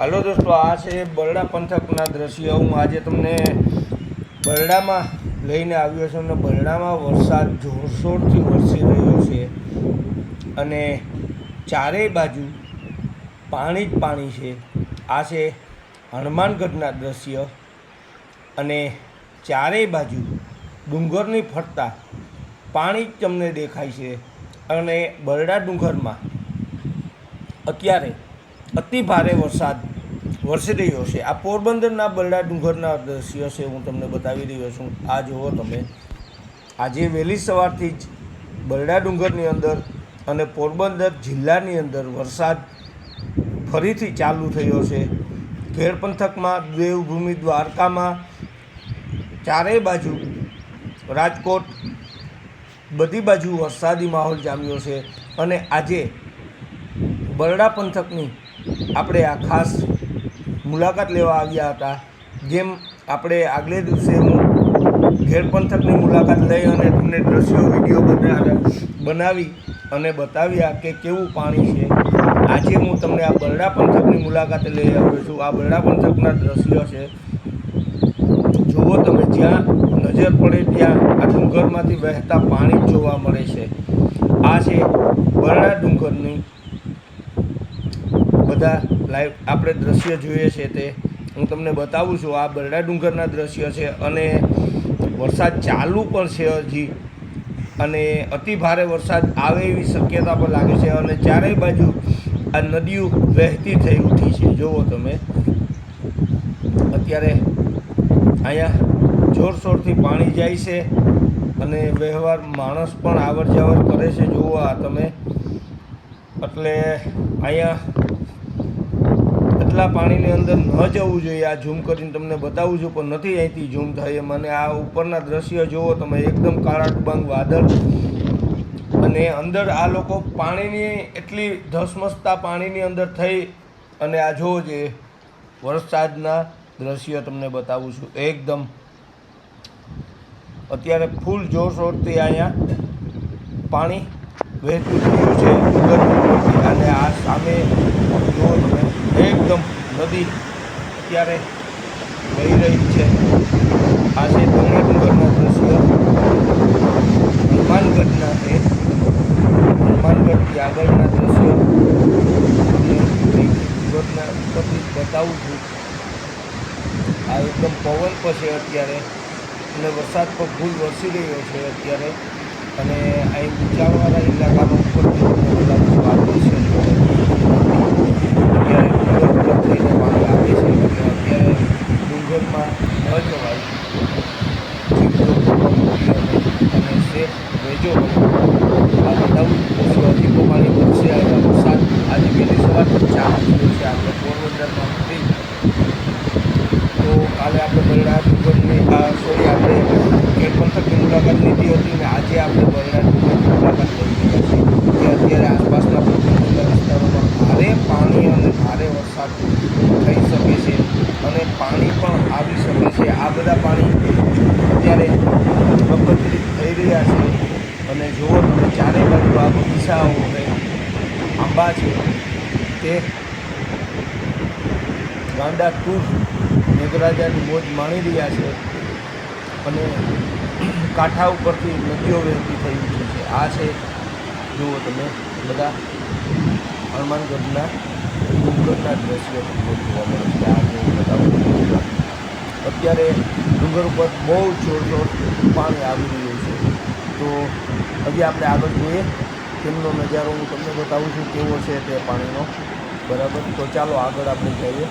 Hello दोस्तों, आ છે બરડા પંથકના દ્રશ્ય। હું આજે તમને બરડામાં લઈને આવ્યો છું અને બરડામાં વરસાદ જોરશોરથી વરસી રહ્યો છે અને ચારેય બાજુ પાણી જ પાણી છે। આ છે હનુમાનગઢના દ્રશ્ય અને ચારેય બાજુ ડુંગરની ફરતા પાણી જ તમને દેખાય છે અને બરડા ડુંગરમાં અત્યારે અતિ ભારે વરસાદ વરસી રહ્યો છે। આ પોરબંદરના બરડા ડુંગરના દ્રશ્ય છે, હું તમને બતાવી રહ્યો છું। આ જુઓ તમે, આજે વહેલી સવારથી જ બરડા ડુંગરની અંદર અને પોરબંદર જિલ્લાની અંદર વરસાદ ફરીથી ચાલુ થયો છે। ખેડ પંથકમાં, દેવભૂમિ દ્વારકામાં, ચારેય બાજુ રાજકોટ, બધી બાજુ વરસાદી માહોલ જામ્યો છે અને આજે બરડા પંથકની આપણે આ ખાસ મુલાકાત લેવા આવ્યા હતા। જેમ આપણે આગલે દિવસે હું ખેડ પંથકની મુલાકાત લઈ અને તમને દ્રશ્યો વિડીયો બનાવી અને બતાવ્યા કે કેવું પાણી છે। આજે હું તમને આ બરડા પંથકની મુલાકાતે લઈ આવ્યો છું। આ બરડા પંથકના દ્રશ્યો છે, જુઓ તમે, જ્યાં નજર પડે ત્યાં આ ડુંગરમાંથી વહેતા પાણી જોવા મળે છે। આ છે બરડા ડુંગરની બધા લાઈવ આપણે દ્રશ્ય જોઈએ છે તે હું તમને બતાવું છું। આ બરડા ડુંગરના દ્રશ્ય છે અને વરસાદ ચાલુ પણ છે હજી અને અતિ ભારે વરસાદ આવે એવી શક્યતા પણ લાગે છે અને ચારેય બાજુ આ નદીઓ વહેતી થઈ ઉઠી છે। જુઓ તમે, અત્યારે અહીંયા જોરશોરથી પાણી જાય છે અને વ્યવહાર માણસ પણ આવર જાવર કરે છે। જુઓ આ તમે, એટલે અહીંયા એટલા પાણીની અંદર ન જવું જોઈએ। આ ઝૂમ કરીને તમને બતાવું છું પણ નથી અહીંથી ઝૂમ થાય એમ। અને આ ઉપરના દ્રશ્ય જુઓ તમે, એકદમ કાળા ડિબાંગ વાદળ અને અંદર આ લોકો પાણીની એટલી ધસમસતા પાણીની અંદર થઈ અને આ જુઓ જે વરસાદના દ્રશ્ય તમને બતાવું છું। એકદમ અત્યારે ફૂલ જોરશોરથી અહીંયા પાણી વહેતું થયું છે ડુંગર અને આ સામે જુઓ તમે, એકદમ નદી અત્યારે વહી રહી છે। આ છે બરડા ડુંગરના દ્રશ્ય, હનુમાનગઢના છે, હનુમાનગઢથી આગળના દ્રશ્ય ડુંગરના ઉપરથી બતાવું છું। આ એકદમ પવન પર છે અત્યારે અને વરસાદ પણ ફૂલ વરસી રહ્યો છે અત્યારે અને અહીં ઊંચાણવાળા ઇલાકામાં ઉપરથી તમને બતાવું છું। આ દ્રશ્ય અત્યારે ડુંગર ઉપર થઈને પાણી આવે છે એટલે અત્યારે ડુંગરમાં ન જવાય, અને સેફ રહેજો। આ બતાવું છું, હજી તો પાણી વધશે। વરસાદ આજે વહેલી સવારથી ચાલુ થયો છે આપણે પોરબંદરમાં નથી, તો કાલે આપણે બરડા ડુંગરની આપણે ખેડ પંથકની મુલાકાત લીધી હતી અને આજે આપણે બરડા ડુંગરની મુલાકાત લઈ રહ્યા છીએ કે અત્યારે આસપાસના પોરબંદરના વિસ્તારોમાં ભારે પાણી અને ભારે વરસાદ થઈ શકે છે અને પાણી પણ આવી શકે છે। આ બધા પાણી અત્યારે એકત્રિત થઈ રહ્યા છે અને જુઓ તમે, ચારે બાજુ આ બગીચાઓ અને આંબા છે તે ગાંડા ટૂર મેઘરાજાની મોજ માણી રહ્યા છે અને કાંઠા ઉપરથી નદીઓ વહેતી થઈ ઉઠી છે। આ છે જુઓ તમે બધા હનુમાનગઢના ડુંગરના દ્રશ્યો તમને જોવા મળે છે। આ જે બતાવું અત્યારે ડુંગર ઉપર બહુ જોરશોર પાણી આવી રહ્યું છે, તો હજી આપણે આગળ જોઈએ તેમનો નજારો હું તમને બતાવું છું કેવો છે તે પાણીનો, બરાબર? તો ચાલો આગળ આપણે જઈએ।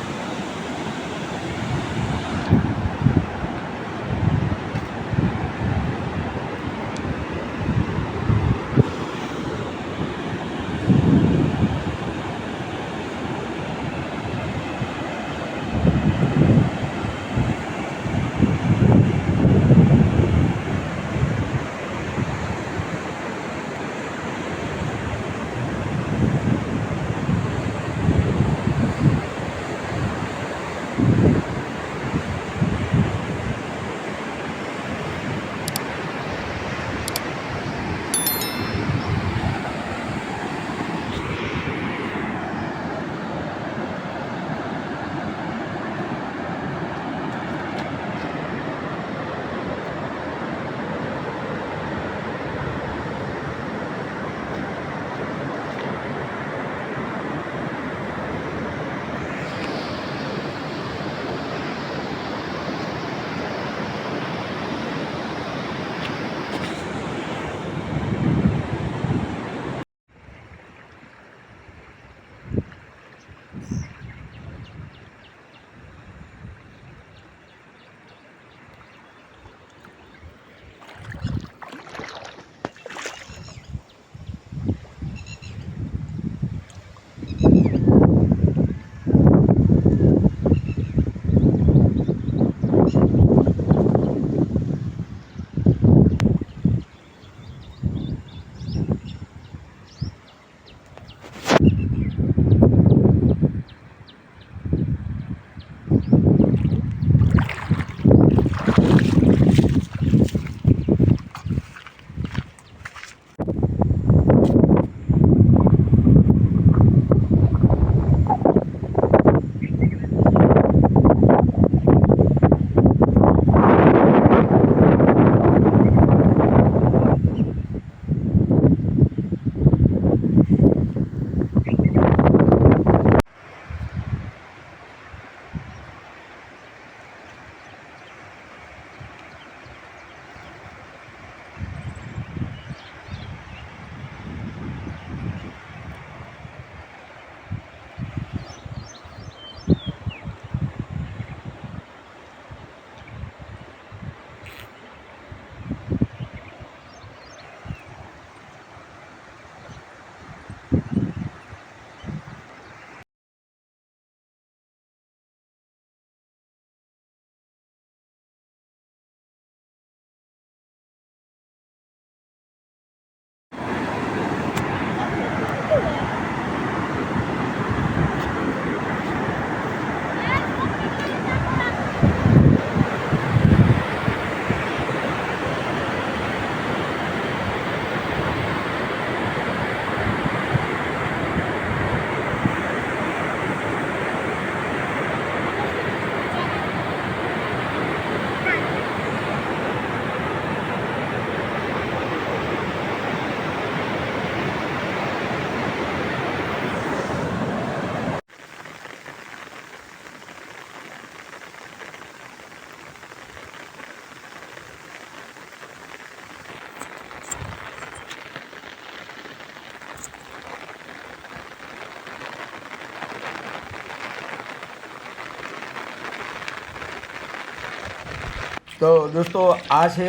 તો દોસ્તો આ છે,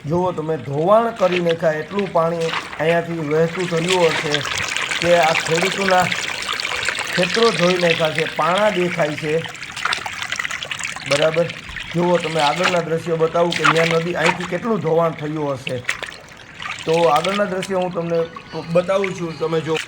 જુઓ તમે, ધોવાણ કરી નાખ્યા એટલું પાણી અહીંયાથી વહેતું થયું હશે કે આ ખેડૂતોના ખેતરો ધોઈ નાખ્યા છે, પાણા દેખાય છે, બરાબર. જુઓ તમે, આગળના દ્રશ્યો બતાવું કે ત્યાં નદી અહીંથી કેટલું ધોવાણ થયું હશે. તો આગળના દ્રશ્યો હું તમને બતાવું છું, તમે જો.